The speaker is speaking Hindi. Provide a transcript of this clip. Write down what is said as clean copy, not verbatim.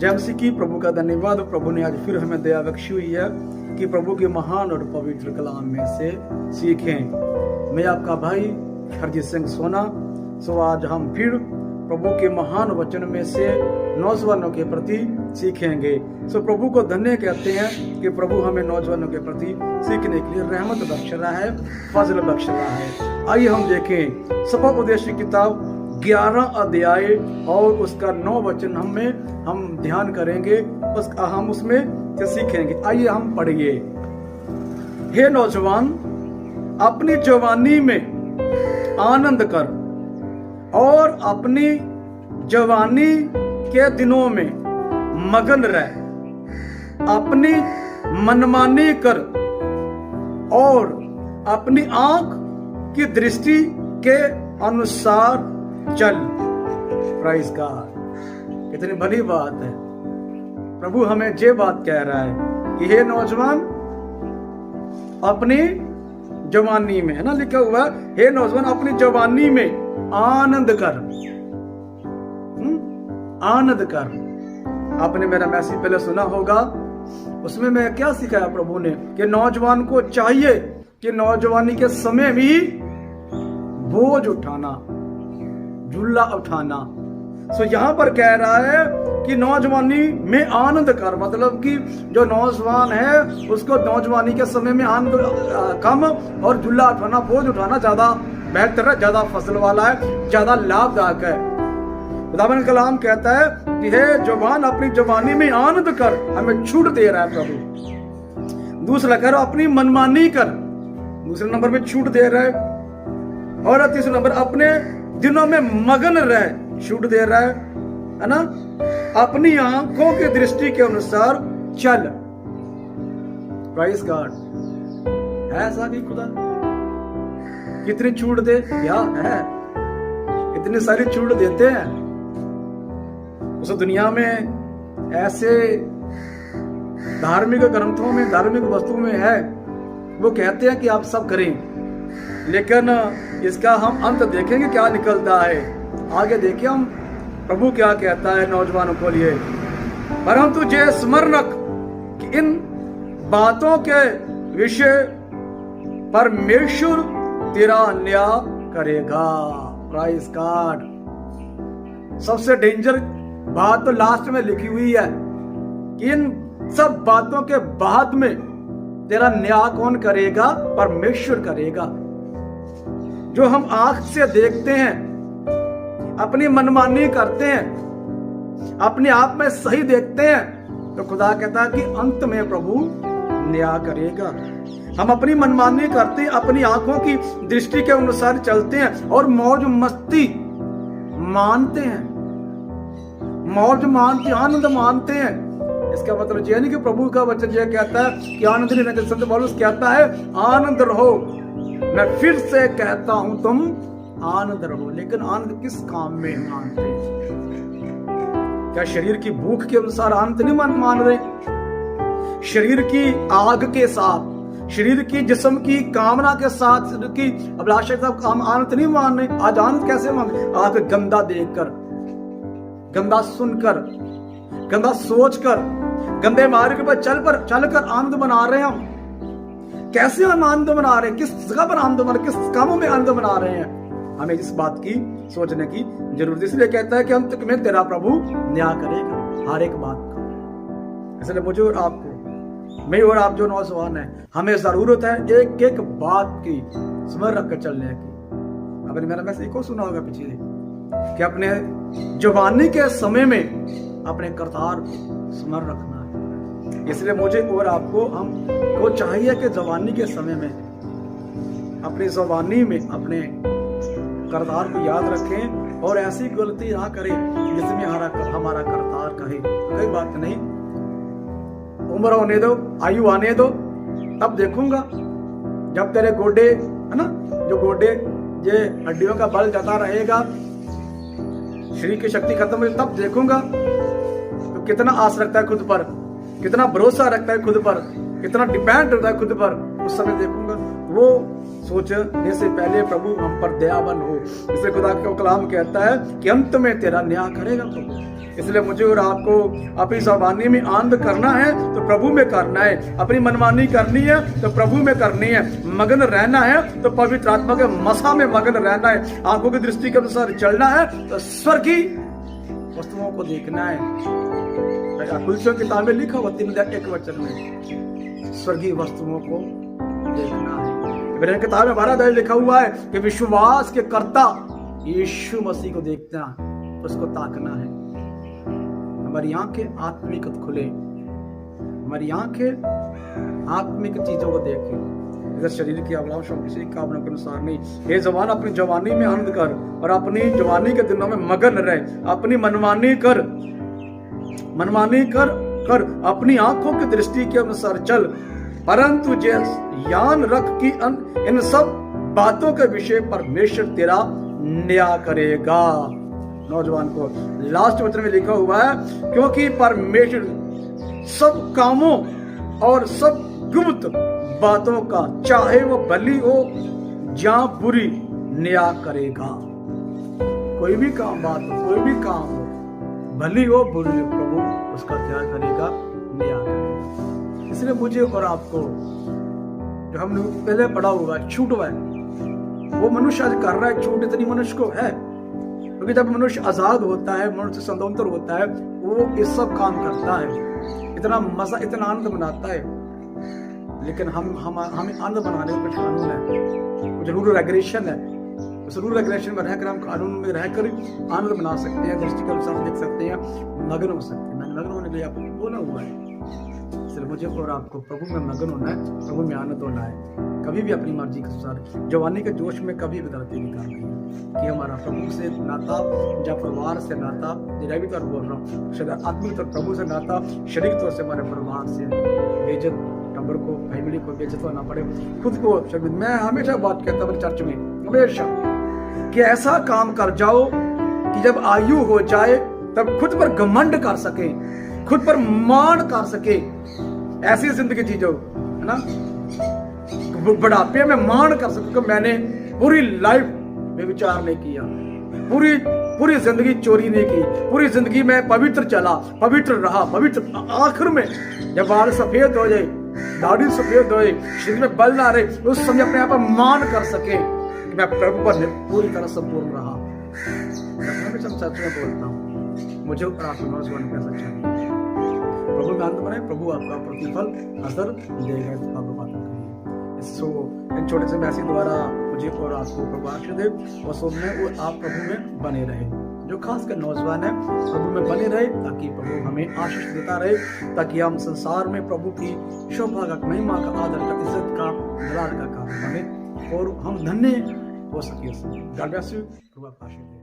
जय मसीह की। प्रभु का धन्यवाद। प्रभु ने आज फिर हमें दया बख्शी हुई है कि प्रभु के महान और पवित्र कलाम में से सीखें। मैं आपका भाई हरजीत सिंह सोना। सो आज हम फिर प्रभु के महान वचन में से नौजवानों के प्रति सीखेंगे। सो प्रभु को धन्य कहते हैं कि प्रभु हमें नौजवानों के प्रति सीखने के लिए रहमत बख्श रहा है, फजल बख्श रहा है। आइए हम देखें सपा की किताब 11 अध्याय और उसका 9 वचन हम ध्यान करेंगे, हम उसमें से सीखेंगे। आइए हम पढ़िए। हे नौजवान, अपनी जवानी में आनंद कर और अपनी जवानी के दिनों में मगन रह, अपनी मनमानी कर और अपनी आंख की दृष्टि के अनुसार चल। Praise God. कितनी बड़ी बात है। प्रभु हमें ये बात कह रहा है कि हे नौजवान, अपनी जवानी में, है ना लिखा हुआ, हे नौजवान अपनी जवानी में आनंद कर। आनंद कर। आपने मेरा मैसेज पहले सुना होगा, उसमें मैं क्या सिखाया प्रभु ने कि नौजवान को चाहिए कि नौजवानी के समय भी बोझ उठाना, झूला उठाना। सो यहाँ पर कह रहा है कि नौजवानी में आनंद कर, मतलब कि जो नौजवान है उसको नौजवानी के समय में आनंद कम और झूला उठाना, बोझ उठाना ज्यादा बेहतर है, ज्यादा फसल वाला है, ज्यादा लाभदायक है। खुदावंद का कलाम कहता है कि हे जवान अपनी जवानी में आनंद कर। हमें छूट दे रहा है प्रभु। दूसरा कह रहा अपनी मनमानी कर, दूसरे नंबर पे छूट दे रहा है। और तीसरे नंबर अपने दिनों में मगन रह, छूट दे रहा है ना। अपनी आंखों की दृष्टि के अनुसार चल। Praise God. है ऐसा कि खुदा कितनी छूट दे, क्या है, इतनी सारी छूट देते हैं। उस दुनिया में ऐसे धार्मिक ग्रंथों में, धार्मिक वस्तुओं में है, वो कहते हैं कि आप सब करें, लेकिन इसका हम अंत देखेंगे क्या निकलता है। आगे देखिए हम प्रभु क्या कहता है नौजवानों को लिए। परंतु जे स्मरण रख कि इन बातों के विषय परमेश्वर तेरा न्याय करेगा। Prize God. सबसे डेंजर बात तो लास्ट में लिखी हुई है कि इन सब बातों के बाद में तेरा न्याय कौन करेगा? परमेश्वर करेगा। जो हम आंख से देखते हैं, अपनी मनमानी करते हैं, अपने आप में सही देखते हैं, तो खुदा कहता है कि अंत में प्रभु न्याय करेगा। हम अपनी मनमानी करते हैं, अपनी आंखों की दृष्टि के अनुसार चलते हैं और मौज मस्ती मानते हैं, मौज मानते, आनंद मानते हैं। इसका मतलब यह नहीं कि प्रभु का वचन यह कहता है कि आनंद नहीं रहते। संत पौलुस कहता है आनंद रहो। मैं फिर से कहता हूं तुम आनंद रहो। लेकिन आनंद किस काम में मानते हैं? क्या शरीर की भूख के अनुसार आनंद नहीं मान रहे? शरीर की आग के साथ, शरीर की जिस्म की कामना के साथ, शरीर की अभिलाषा के साथ हम आनंद नहीं मान रहे। आज आनंद कैसे मान रहे? आग गंदा देखकर, गंदा सुनकर, गंदा सोचकर, गंदे मार्ग पर चलकर आनंद बना रहे हैं हम। कैसे हम आनंद बना रहे हैं? किस जगह पर आनंद बना, किस कामों में आनंद बना रहे हैं? हमें इस बात की सोचने की जरूरत। इसलिए कहता है कि अंत में तेरा प्रभु न्याय करेगा हर एक बात का। इसलिए मुझे और आपको, मैं और आप जो नौजवान हैं, हमें जरूरत है एक एक बात की स्मरण रखकर चलने की। आपने मेरा मैसेज को सुना होगा पीछे कि अपने जवानी के समय में अपने करतार को स्मरण रखना है। इसलिए मुझे और आपको, हमको चाहिए कि जवानी के समय में, अपनी जवानी में अपने करतार को याद रखें और ऐसी गलती ना करें जिसमें हमारा करतार कहे कोई बात नहीं, उम्र होने दो, आयु आने दो, तब देखूंगा। जब तेरे गोडे, है ना, जो गोडे ये हड्डियों का बल जाता रहेगा, शरीर की शक्ति खत्म हो, तब देखूंगा। तो कितना आस रखता है खुद पर, कितना भरोसा रखता है खुद पर, कितना डिपेंड रहता है खुद पर, उस समय देखूंगा। वो सोचने से पहले प्रभु हम पर दयावान हो। इसलिए खुदा का कलाम कहता है कि अंत में तेरा न्याय करेगा प्रभु। इसलिए मुझे और आपको अपनी जबानी में आनंद करना है तो प्रभु में करना है, अपनी मनमानी करनी है तो प्रभु में करनी है, मगन रहना है तो पवित्र आत्मा के मसा में मगन रहना है, आंखों की दृष्टि के अनुसार चलना है तो स्वर्गीय वस्तुओं को देखना है। कुलसियों की किताब में लिखा हुआ 3:1 में स्वर्गीय वस्तुओं को देखना है। मेरे किताब में 12 लिखा हुआ है कि विश्वास के कर्ता यीशु मसीह को देखना, उसको ताकना है। हमारी आंखें आत्मिक खुले, हमारी आंखें आत्मिक चीजों को देखें, इधर शरीर की अभिलाषाओं किसी कामना के अनुसार नहीं। हे जवान, अपनी जवानी में आनंद कर और अपनी जवानी के दिनों में मगन रहे, अपनी मनमानी कर अपनी आंखों की दृष्टि के अनुसार चल, परंतु यान रख कि इन सब बातों के विषय परमेश्वर तेरा न्याय करेगा। नौजवान को लास्ट वचन में लिखा हुआ है, क्योंकि परमेश्वर सब कामों और सब गुप्त बातों का, चाहे वो भली हो या बुरी, न्याय करेगा। कोई भी काम बात हो, कोई भी काम हो, भली हो बुरी हो, प्रभु उसका क्या करेगा, न्याय करेगा। इसलिए मुझे और आपको जो हमने पहले पढ़ा होगा छूट हुआ है, वो मनुष्य आज कर रहा है। छूट इतनी मनुष्य को है क्योंकि जब मनुष्य आजाद होता है, मनुष्य स्वतंत्र होता है, वो ये सब काम करता है, इतना मजा, इतना आनंद मनाता है। लेकिन हमें आनंद बनाने का कुछ कानून है, कुछ रूल रेगुलेशन है। उस रूल रेगुलेशन में रहकर हम कानून में रहकर आनंद मना सकते हैं, दृष्टि के अनुसार देख सकते हैं, मगन हो सकते हैं। मैंने मगन होने के लिए आपको बोला हुआ है। इसलिए मुझे और आपको प्रभु में मगन होना है, प्रभु में आनंद होना है। कभी भी अपनी मर्जी के अनुसार जवानी के जोश में कभी भी गलती नहीं करनी है कि हमारा प्रभु से नाता या परिवार से नाता, भी तो बोल रहा हूँ, आत्मिक तो प्रभु से नाता, शरीर तौर से हमारे परिवार से बेइज्जत, टब्बर को, फैमिली को बेइज्जत होना पड़े, खुद को शर्मिंदा। मैं हमेशा बात कहता हूँ चर्च में, हमेशा कि ऐसा काम कर जाओ कि जब आयु हो जाए तब खुद पर घमंड कर सके, खुद पर मान कर सके। ऐसी जिंदगी जी जाओ, है ना, बुढ़ापे में मान कर सके कि मैंने पूरी लाइफ में विचार नहीं किया, पूरी जिंदगी चोरी नहीं की, पूरी जिंदगी में पवित्र चला, पवित्र रहा, पवित्र। आखिर में जब बाल सफेद हो जाए, दाढ़ी सफेद हो जाए, शरीर में बल ना रहे, उस समय अपने आप पर मान कर सके कि मैं प्रभु पर पूरी तरह संपूर्ण रहा। मैं सच में बोलता हूँ, मुझे नौजवान कैसा चाहिए, प्रभु में आनंद बने, प्रभु आपका प्रतिफल असर देगा। सो इन छोटे से मैसेज द्वारा मुझे और आपको प्रभु आशीष दे और सुनने और आप प्रभु में बने रहे। जो खासकर नौजवान है प्रभु में बने रहे, ताकि प्रभु हमें आशीष देता रहे, ताकि हम संसार में प्रभु की शोभा का, महिमा का, आदर का, इज्जत का, दलाल का काम बने और हम धन्य हो सके। गॉड ब्लेस यू, प्रभु आपको आशीष दे।